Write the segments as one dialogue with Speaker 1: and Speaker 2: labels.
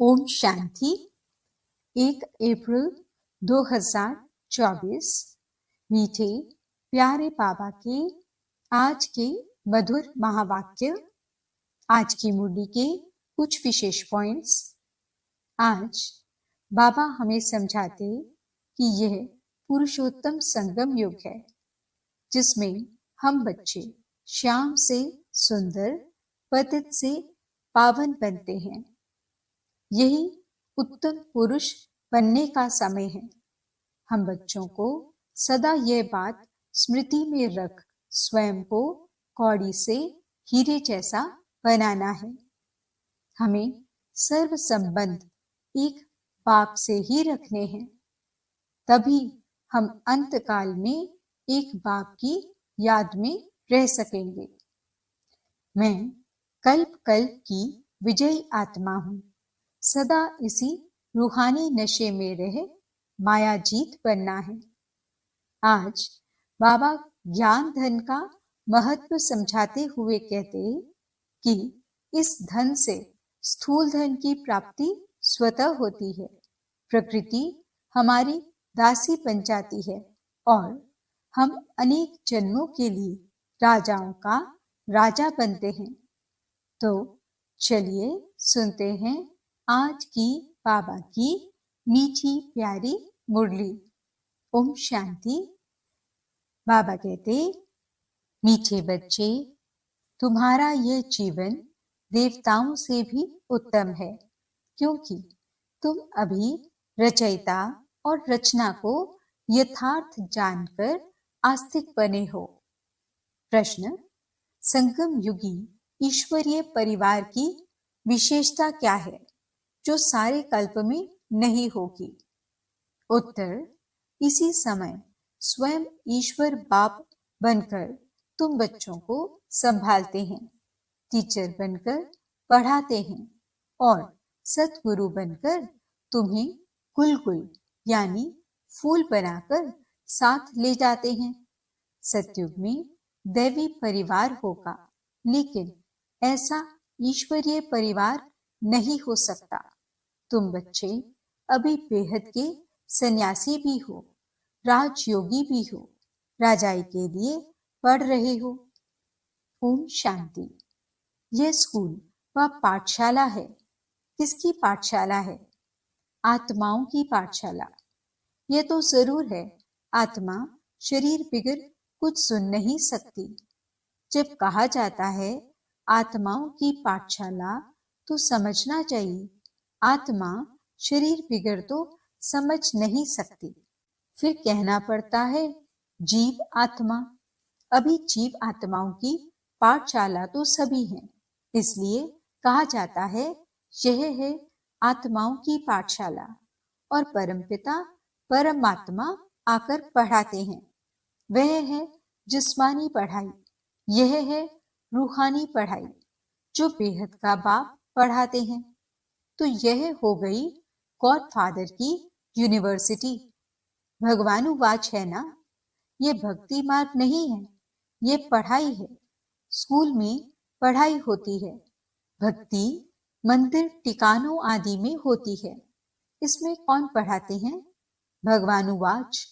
Speaker 1: ओम शांति। 1 अप्रैल 2024। मीठे प्यारे बाबा के आज के मधुर महावाक्य। आज की मुरली के कुछ विशेष पॉइंट्स। आज बाबा हमें समझाते कि यह पुरुषोत्तम संगम युग है, जिसमें हम बच्चे श्याम से सुंदर, पतित से पावन बनते हैं। यही उत्तम पुरुष बनने का समय है। हम बच्चों को सदा यह बात स्मृति में रख स्वयं को कौड़ी से हीरे जैसा बनाना है। हमें सर्व संबंध एक बाप से ही रखने हैं, तभी हम अंतकाल में एक बाप की याद में रह सकेंगे। मैं कल्प कल्प की विजयी आत्मा हूँ। सदा इसी रूहानी नशे में रह माया जीत बनना है। आज बाबा ज्ञान धन का महत्व समझाते हुए कहते हैं कि इस धन से स्थूल धन की प्राप्ति स्वतः होती है। प्रकृति हमारी दासी बन जाती है और हम अनेक जन्मों के लिए राजाओं का राजा बनते हैं। तो चलिए सुनते हैं आज की बाबा की मीठी प्यारी मुरली। ओम शांति। बाबा कहते, मीठे बच्चे, तुम्हारा यह जीवन देवताओं से भी उत्तम है, क्योंकि तुम अभी रचयिता और रचना को यथार्थ जानकर आस्तिक बने हो। प्रश्न: संगम युगी ईश्वरीय परिवार की विशेषता क्या है जो सारे कल्प में नहीं होगी? उत्तर: इसी समय स्वयं ईश्वर बाप बनकर तुम बच्चों को संभालते हैं, टीचर बनकर पढ़ाते हैं और सतगुरु बनकर तुम्हें गुलगुल यानी फूल बनाकर साथ ले जाते हैं। सतयुग में दैवी परिवार होगा, लेकिन ऐसा ईश्वरीय परिवार नहीं हो सकता। तुम बच्चे अभी बेहद के सन्यासी भी हो, राजयोगी भी हो, राजाई के लिए पढ़ रहे हो। ओम शांति। यह स्कूल व पाठशाला है। किसकी पाठशाला है? आत्माओं की पाठशाला। यह तो जरूर है, आत्मा शरीर बिगर कुछ सुन नहीं सकती। जब कहा जाता है आत्माओं की पाठशाला, तो समझना चाहिए आत्मा शरीर बिगर तो समझ नहीं सकती। फिर कहना पड़ता है जीव आत्मा। अभी जीव आत्माओं की पाठशाला तो सभी हैं, इसलिए कहा जाता है यह है आत्माओं की पाठशाला। और परमपिता परमात्मा आकर पढ़ाते हैं। वह है जिस्मानी पढ़ाई, यह है रूहानी पढ़ाई जो बेहद का बाप पढ़ाते हैं। तो यह हो गई गॉड फादर की यूनिवर्सिटी। भगवानुवाच है ना, ये भक्ति मार्ग नहीं है, ये पढ़ाई है। स्कूल में पढ़ाई होती है, भक्ति मंदिर टिकानों आदि में होती है। इसमें कौन पढ़ाते हैं? भगवानुवाच।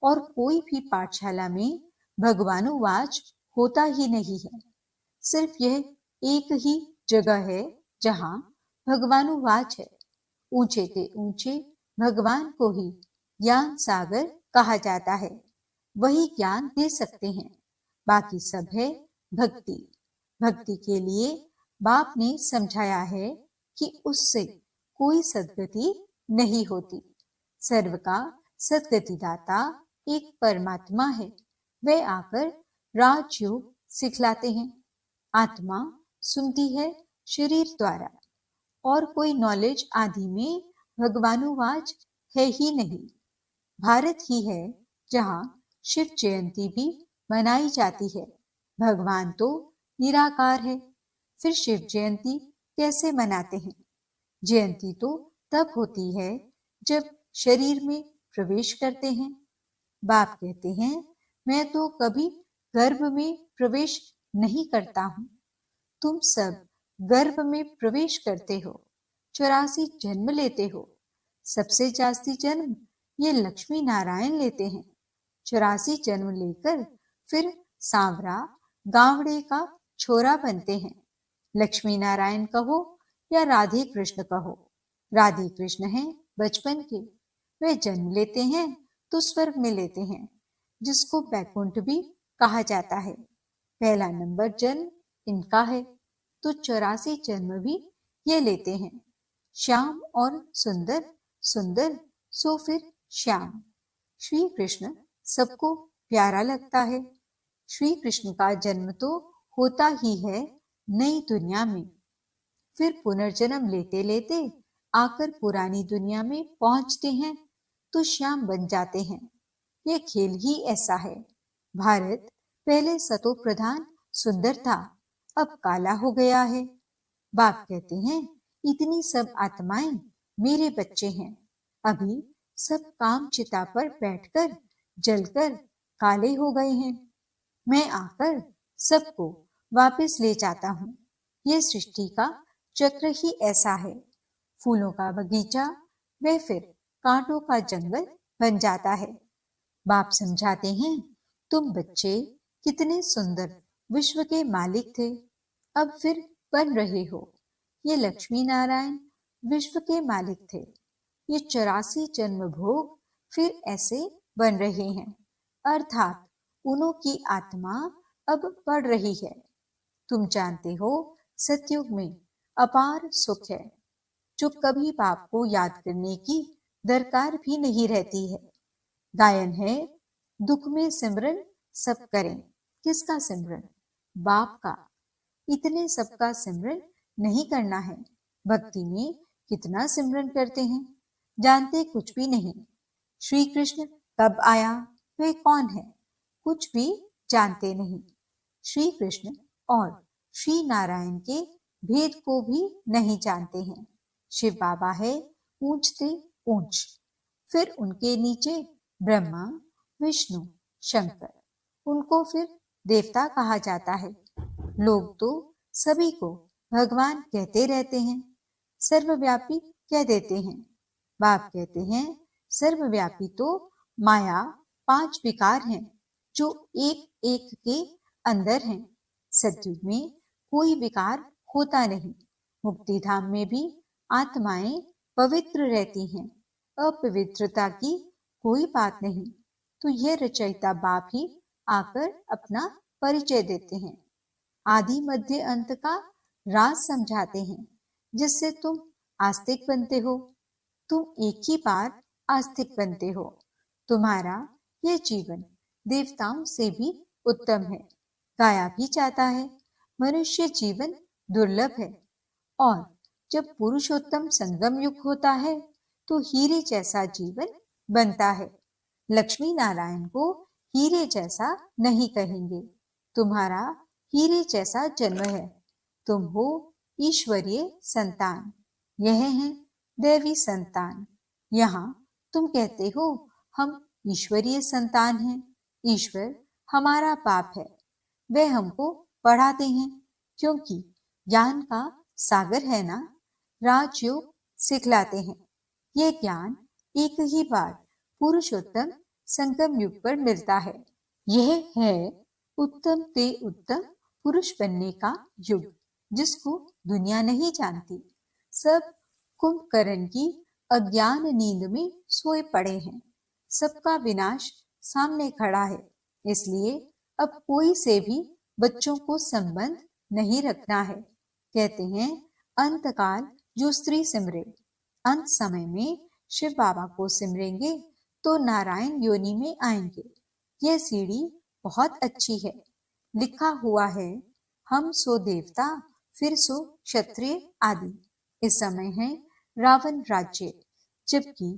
Speaker 1: और कोई भी पाठशाला में भगवानुवाच होता ही नहीं है। सिर्फ यह एक ही जगह है जहां भगवानुवाच है। ऊंचे ते ऊंचे भगवान को ही ज्ञान सागर कहा जाता है, वही ज्ञान दे सकते हैं। बाकी सब है भक्ति। भक्ति के लिए बाप ने समझाया है कि उससे कोई सद्गति नहीं होती। सर्व का सद्गति दाता एक परमात्मा है। वे आकर राजयोग सिखलाते हैं। आत्मा सुनती है शरीर द्वारा, और कोई नॉलेज आदि में भगवानुवाच है ही नहीं। भारत ही है जहाँ शिव जयंती भी मनाई जाती है। भगवान तो निराकार है, फिर शिव जयंती कैसे मनाते हैं? जयंती तो तब होती है जब शरीर में प्रवेश करते हैं। बाप कहते हैं मैं तो कभी गर्भ में प्रवेश नहीं करता हूँ। तुम सब गर्भ में प्रवेश करते हो, 84 जन्म लेते हो। सबसे जास्ती जन्म ये लक्ष्मी नारायण लेते हैं। 84 जन्म लेकर फिर सांवरा गावड़े का छोरा बनते हैं। लक्ष्मी नारायण कहो या राधे कृष्ण कहो, राधे कृष्ण हैं बचपन के। वे जन्म लेते हैं तो स्वर्ग में लेते हैं, जिसको बैकुंठ भी कहा जाता है। पहला नंबर जन्म इनका है, तो 84 जन्म भी ये लेते हैं। श्याम और सुंदर, सुंदर सो फिर श्याम। श्री कृष्ण सबको प्यारा लगता है। श्री कृष्ण का जन्म तो होता ही है नई दुनिया में, फिर पुनर्जन्म लेते लेते आकर पुरानी दुनिया में पहुंचते हैं तो श्याम बन जाते हैं। ये खेल ही ऐसा है। भारत पहले सतो प्रधान सुंदर था, अब काला हो गया है। बाप कहते हैं इतनी सब आत्माएं मेरे बच्चे हैं, अभी सब काम चिता पर बैठकर जलकर काले हो गए हैं। मैं आकर सबको वापस ले जाता हूँ। ये सृष्टि का चक्र ही ऐसा है। फूलों का बगीचा व फिर कांटों का जंगल बन जाता है। बाप समझाते हैं तुम बच्चे कितने सुंदर विश्व के मालिक थे, अब फिर बन रहे हो। ये लक्ष्मी नारायण विश्व के मालिक थे। ये 84 जन्म भोग फिर ऐसे बन रहे हैं, अर्थात उन्हों की आत्मा अब बढ़ रही है। तुम जानते हो सतयुग में अपार सुख है, जो कभी बाप को याद करने की दरकार भी नहीं रहती है। गायन है दुख में सिमरन सब करें। किसका सिमरन? बाप का। इतने सबका सिमरन नहीं करना है। भक्ति में कितना सिमरन करते हैं, जानते कुछ भी नहीं। श्री कृष्ण कब आया, वे कौन है, कुछ भी जानते नहीं। श्री कृष्ण और श्री नारायण के भेद को भी नहीं जानते हैं। शिव बाबा है ऊंचते ऊंच, फिर उनके नीचे ब्रह्मा, विष्णु, शंकर, उनको फिर देवता कहा जाता है। लोग तो सभी को भगवान कहते रहते हैं, सर्वव्यापी कह देते हैं। बाप कहते हैं सर्वव्यापी तो माया 5 विकार हैं, जो एक एक के अंदर हैं। सतयुग में कोई विकार होता नहीं। मुक्ति धाम में भी आत्माएं पवित्र रहती हैं, अपवित्रता की कोई बात नहीं। तो यह रचयिता बाप ही आकर अपना परिचय देते हैं, आदि मध्य अंत का राज समझाते हैं, जिससे तुम आस्तिक बनते हो। तुम एक ही बार आस्तिक बनते हो। तुम्हारा यह जीवन देवताओं से भी उत्तम है। गाया भी जाता है मनुष्य जीवन दुर्लभ है, और जब पुरुषोत्तम संगम युग होता है तो हीरे जैसा जीवन बनता है। लक्ष्मी नारायण को हीरे जैसा नहीं कहेंगे। तुम्हारा हीरे जैसा जन्म है। तुम हो ईश्वरीय संतान, यह है देवी संतान। यहाँ तुम कहते हो हम ईश्वरीय संतान हैं। ईश्वर हमारा बाप है, वह हमको पढ़ाते हैं, क्योंकि ज्ञान का सागर है ना। राजयोग सिखलाते हैं। ये ज्ञान एक ही बार पुरुषोत्तम संगम युग पर मिलता है। यह है उत्तम ते उत्तम पुरुष बनने का युग, जिसको दुनिया नहीं जानती। सब कुंभकर्ण की अज्ञान नींद में सोए पड़े हैं। सबका विनाश सामने खड़ा है, इसलिए अब कोई से भी बच्चों को संबंध नहीं रखना है। कहते हैं अंतकाल जो स्त्री सिमरे, अंत समय में शिव बाबा को सिमरेंगे तो नारायण योनि में आएंगे। यह सीढ़ी बहुत अच्छी है। लिखा हुआ है हम सो देवता फिर सो क्षत्रिय आदि। इस समय है रावण राज्य, जबकि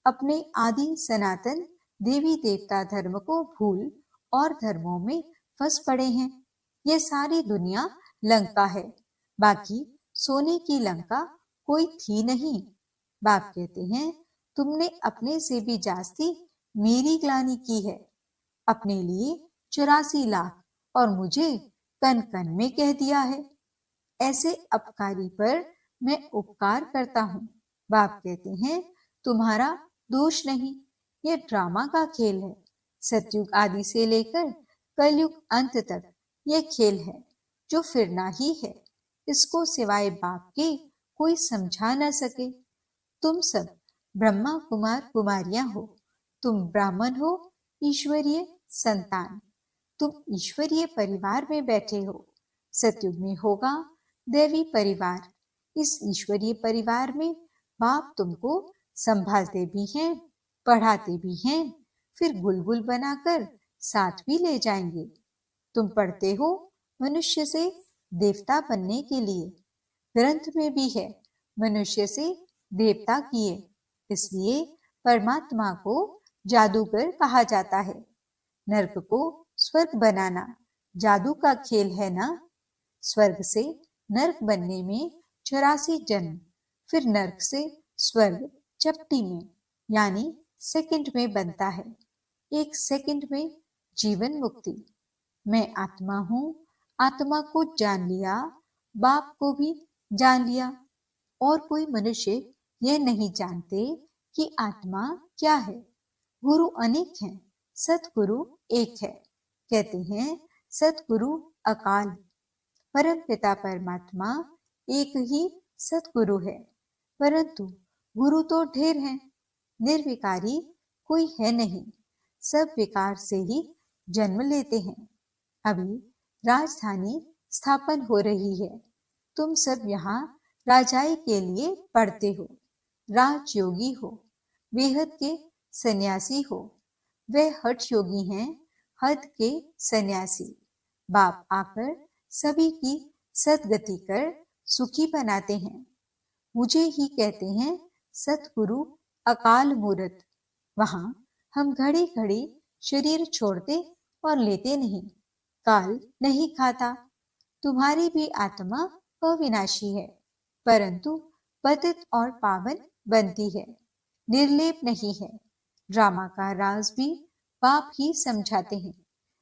Speaker 1: अपने आदि सनातन देवी देवता धर्म को भूल और धर्मों में फंस पड़े हैं। ये सारी दुनिया लंका है, बाकी सोने की लंका कोई थी नहीं। बाप कहते हैं तुमने अपने से भी जास्ती मेरी ग्लानि की है। अपने लिए 84 लाख और मुझे कन कन में कह दिया है। ऐसे अपकारी पर मैं उपकार करता हूँ। बाप कहते हैं तुम्हारा दोष नहीं, ये ड्रामा का खेल है। सतयुग आदि से लेकर कलयुग अंत तक ये खेल है जो फिरना ही है। इसको सिवाय बाप के कोई समझा न सके। तुम सब ब्रह्मा कुमार कुमारियां हो। तुम ब्राह्मण हो, ईश्वरीय संतान। तुम ईश्वरीय परिवार में बैठे हो। सतयुग में होगा देवी परिवार। इस ईश्वरीय परिवार में बाप तुमको संभालते भी हैं, पढ़ाते भी हैं, फिर बुलबुल बनाकर साथ भी ले जाएंगे। तुम पढ़ते हो मनुष्य से देवता बनने के लिए। ग्रंथ में भी है मनुष्य से देवता किए। इसलिए परमात्मा को जादूगर कहा जाता है। नर्क को स्वर्ग बनाना जादू का खेल है ना। स्वर्ग से नर्क बनने में 84 जन्म, फिर नर्क से स्वर्ग चपटी में यानी सेकंड में बनता है। एक सेकंड में जीवन मुक्ति। मैं आत्मा हूँ, आत्मा को जान लिया, बाप को भी जान लिया। और कोई मनुष्य यह नहीं जानते कि आत्मा क्या है। गुरु अनेक हैं, सतगुरु एक है। कहते हैं सतगुरु अकाल। परम पिता परमात्मा एक ही सतगुरु है, परंतु गुरु तो ढेर हैं। निर्विकारी कोई है नहीं, सब विकार से ही जन्म लेते हैं। अभी राजधानी स्थापन हो रही है। तुम सब यहाँ राजाई के लिए पढ़ते हो। राजयोगी हो, बेहद के सन्यासी हो। वे हठ योगी हैं, हद के सन्यासी। बाप आकर सभी की सदगति कर सुखी बनाते हैं। मुझे ही कहते हैं सतगुरु अकाल मूर्त। वहां हम घड़ी घड़ी शरीर छोड़ते और लेते नहीं। काल नहीं खाता। तुम्हारी भी आत्मा अविनाशी है, परंतु पतित और पावन बनती है, निर्लेप नहीं है। ड्रामा का राज भी बाप ही समझाते हैं।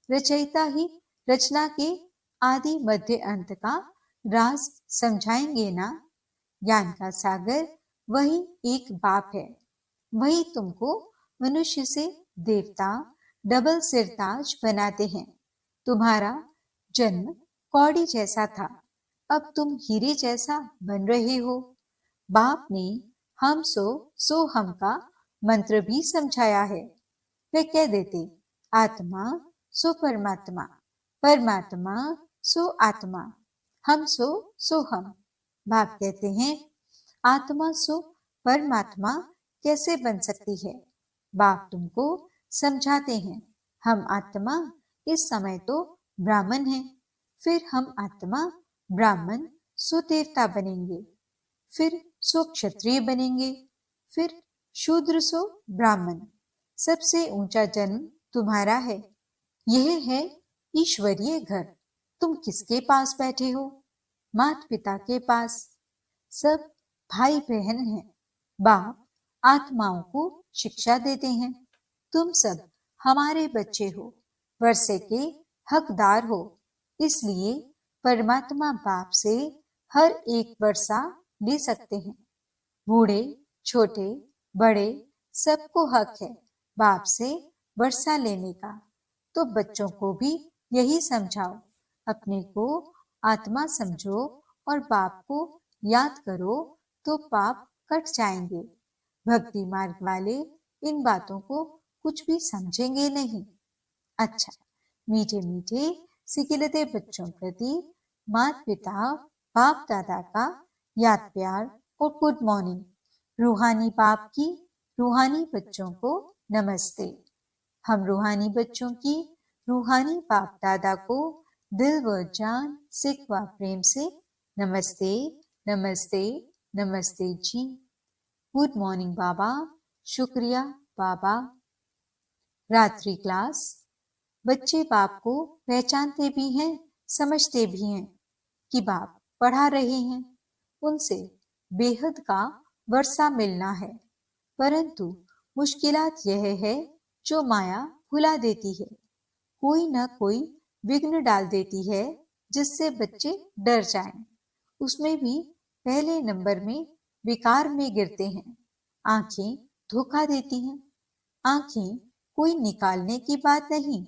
Speaker 1: रचयिता ही रचना के आदि मध्य अंत का राज समझाएंगे ना। ज्ञान का सागर वही एक बाप है। वही तुमको मनुष्य से देवता डबल सिरताज बनाते हैं। तुम्हारा जन्म कौड़ी जैसा था, अब तुम हीरे जैसा बन रहे हो। बाप ने हम सो हम का मंत्र भी समझाया है। वे कह देते आत्मा सो परमात्मा, परमात्मा सो आत्मा, हम सो हम। बाप कहते हैं आत्मा सो परमात्मा कैसे बन सकती है। बाप तुमको समझाते हैं हम आत्मा इस समय तो ब्राह्मण हैं, फिर हम आत्मा ब्राह्मण सो देवता बनेंगे, फिर सो क्षत्रिय बनेंगे, फिर शूद्र सो ब्राह्मण। सबसे ऊंचा जन्म तुम्हारा है। यह है ईश्वरीय घर। तुम किसके पास बैठे हो? माता पिता के पास। सब भाई बहन हैं। बाप आत्माओं को शिक्षा देते हैं। तुम सब हमारे बच्चे हो, वर्षे के हकदार हो। इसलिए परमात्मा बाप से हर एक वर्षा ले सकते हैं। बूढ़े छोटे बड़े सबको हक है बाप से वर्षा लेने का। तो बच्चों को भी यही समझाओ, अपने को आत्मा समझो और बाप को याद करो तो पाप कट जाएंगे। भक्ति मार्ग वाले इन बातों को कुछ भी समझेंगे नहीं। अच्छा, मीठे मीठे सिकिलते बच्चों प्रति माता पिता बाप दादा का याद प्यार और गुड मॉर्निंग। रूहानी बाप की रूहानी बच्चों को नमस्ते। हम रूहानी बच्चों की रूहानी बाप दादा को दिल व जान सिख व प्रेम से नमस्ते नमस्ते नमस्ते जी। गुड मॉर्निंग बाबा, शुक्रिया बाबा। रात्रि क्लास। बच्चे बाप को पहचानते भी हैं, समझते भी हैं कि बाप पढ़ा रहे हैं। उनसे बेहद का वर्षा मिलना है, परंतु मुश्किलात यह है जो माया भुला देती है। कोई न कोई विघ्न डाल देती है जिससे बच्चे डर जाएं। उसमें भी पहले नंबर में विकार में गिरते हैं। आंखें धोखा देती हैं। आंखें कोई निकालने की बात नहीं,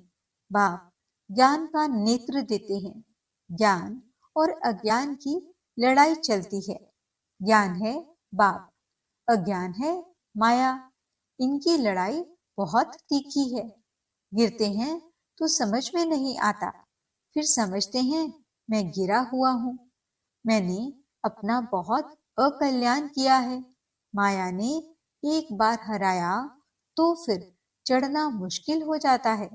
Speaker 1: बाप ज्ञान का नेत्र देते हैं। ज्ञान और अज्ञान की लड़ाई चलती है। ज्ञान है बाप, अज्ञान है माया। इनकी लड़ाई बहुत तीखी है। गिरते हैं तो समझ में नहीं आता, फिर समझते हैं मैं गिरा हुआ हूं, मैंने अपना बहुत अकल्याण किया है। माया ने एक बार हराया तो फिर चढ़ना मुश्किल हो जाता है।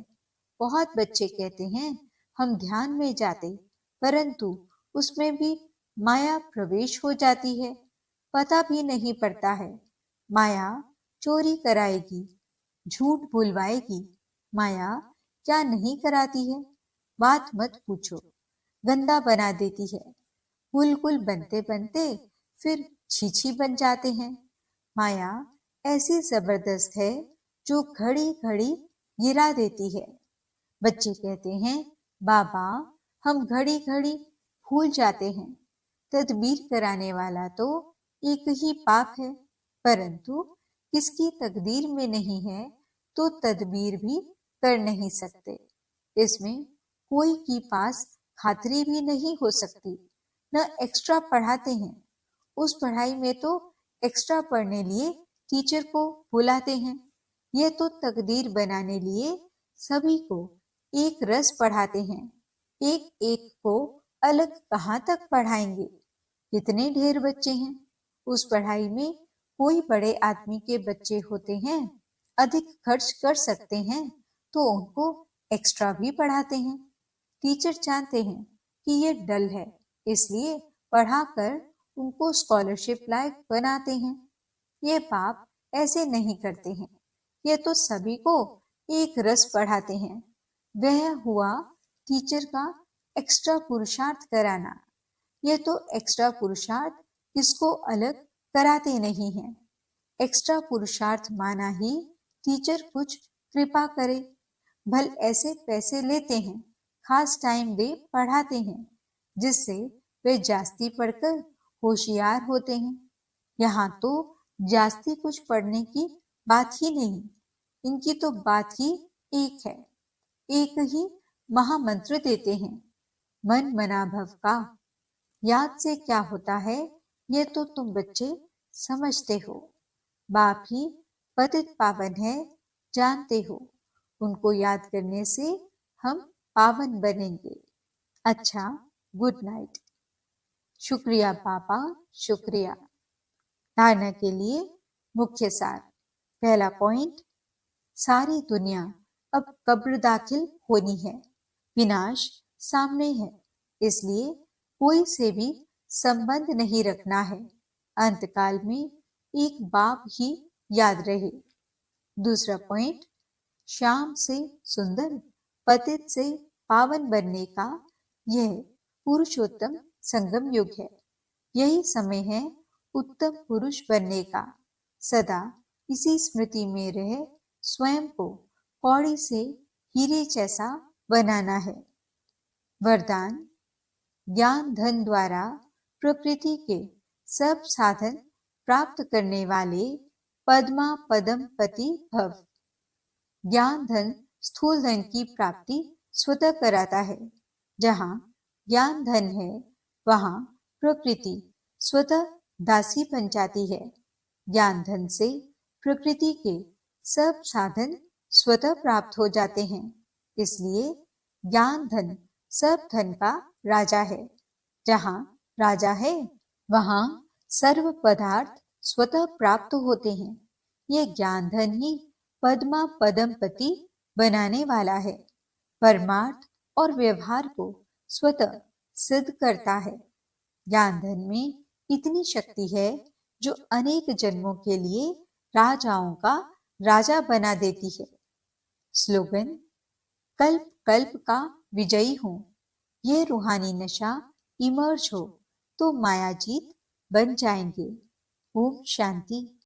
Speaker 1: बहुत बच्चे कहते हैं हम ध्यान में जाते, परंतु उसमें भी माया प्रवेश हो जाती है, पता भी नहीं पड़ता है। माया चोरी कराएगी, झूठ बुलवाएगी। माया क्या नहीं कराती है, बात मत पूछो। गंदा बना देती है। गुल बनते बनते फिर छीछी बन जाते हैं। माया ऐसी जबरदस्त है जो घड़ी घड़ी गिरा देती है। बच्चे कहते हैं बाबा हम घड़ी घड़ी भूल जाते हैं। तदबीर कराने वाला तो एक ही पाप है, परंतु किसकी तकदीर में नहीं है तो तदबीर भी कर नहीं सकते। इसमें कोई की पास खातरी भी नहीं हो सकती। न एक्स्ट्रा पढ़ाते हैं, उस पढ़ाई में तो एक्स्ट्रा पढ़ने लिए टीचर को बुलाते हैं। यह तो तकदीर बनाने लिए सभी को एक रस पढ़ाते हैं। एक एक को अलग कहाँ तक पढ़ाएंगे। कितने ढेर बच्चे हैं। उस पढ़ाई में कोई बड़े आदमी के बच्चे होते हैं, अधिक खर्च कर सकते हैं तो उनको एक्स्ट्रा भी पढ़ाते हैं। टीचर जानते हैं कि ये डल है, इसलिए पढ़ाकर उनको स्कॉलरशिप लायक बनाते हैं। ये पाप ऐसे नहीं करते हैं। ये तो सभी को एक रस पढ़ाते हैं। वह हुआ टीचर का एक्स्ट्रा पुरुषार्थ कराना। यह तो एक्स्ट्रा पुरुषार्थ किसको अलग कराते नहीं हैं। एक्स्ट्रा पुरुषार्थ माना ही टीचर कुछ कृपा करे। भल ऐसे पैसे लेते हैं, खास टाइम दे पढ़ाते हैं, जिससे वे जास्ती पढ़कर होशियार होते हैं। यहाँ तो जास्ती कुछ पढ़ने की बात ही नहीं, इनकी तो बात ही एक है। एक ही महामंत्र देते हैं, मन मना भव का। याद से क्या होता है ये तो तुम बच्चे समझते हो। बाप ही पतित पावन है, जानते हो। उनको याद करने से हम पावन बनेंगे। अच्छा, गुड नाइट। शुक्रिया पापा, शुक्रिया। धारणा के लिए मुख्य सार। पहला पॉइंट, सारी दुनिया अब कब्र दाखिल होनी है। विनाश सामने है, इसलिए कोई से भी संबंध नहीं रखना है। अंतकाल में एक बाप ही याद रहे। दूसरा पॉइंट, श्याम से सुंदर, पतित से पावन बनने का यह पुरुषोत्तम संगम युग है। यही समय है उत्तम पुरुष बनने का। सदा इसी स्मृति में रह स्वयं को कौड़ी से हीरे जैसा बनाना है। वरदान, ज्ञान धन द्वारा प्रकृति के सब साधन प्राप्त करने वाले पद्मा पदम पति भव। ज्ञान धन स्थूल धन की प्राप्ति स्वतः कराता है। जहाँ ज्ञान धन है वहाँ प्रकृति स्वतः दासी बन जाती है। ज्ञान धन से प्रकृति के सब साधन स्वतः प्राप्त हो जाते हैं। इसलिए ज्ञान धन सब धन का राजा है। जहाँ राजा है वहाँ सर्व पदार्थ स्वतः प्राप्त होते हैं। ये ज्ञान धन ही पद्मा पदमपति बनाने वाला है। परमार्थ और व्यवहार को स्वतः सिद्ध करता है। ज्ञान धन में इतनी शक्ति है जो अनेक जन्मों के लिए राजाओं का राजा बना देती है। स्लोगन, कल्प कल्प का विजयी हूं। ये रूहानी नशा इमर्ज हो तो मायाजीत बन जाएंगे। ओम शांति।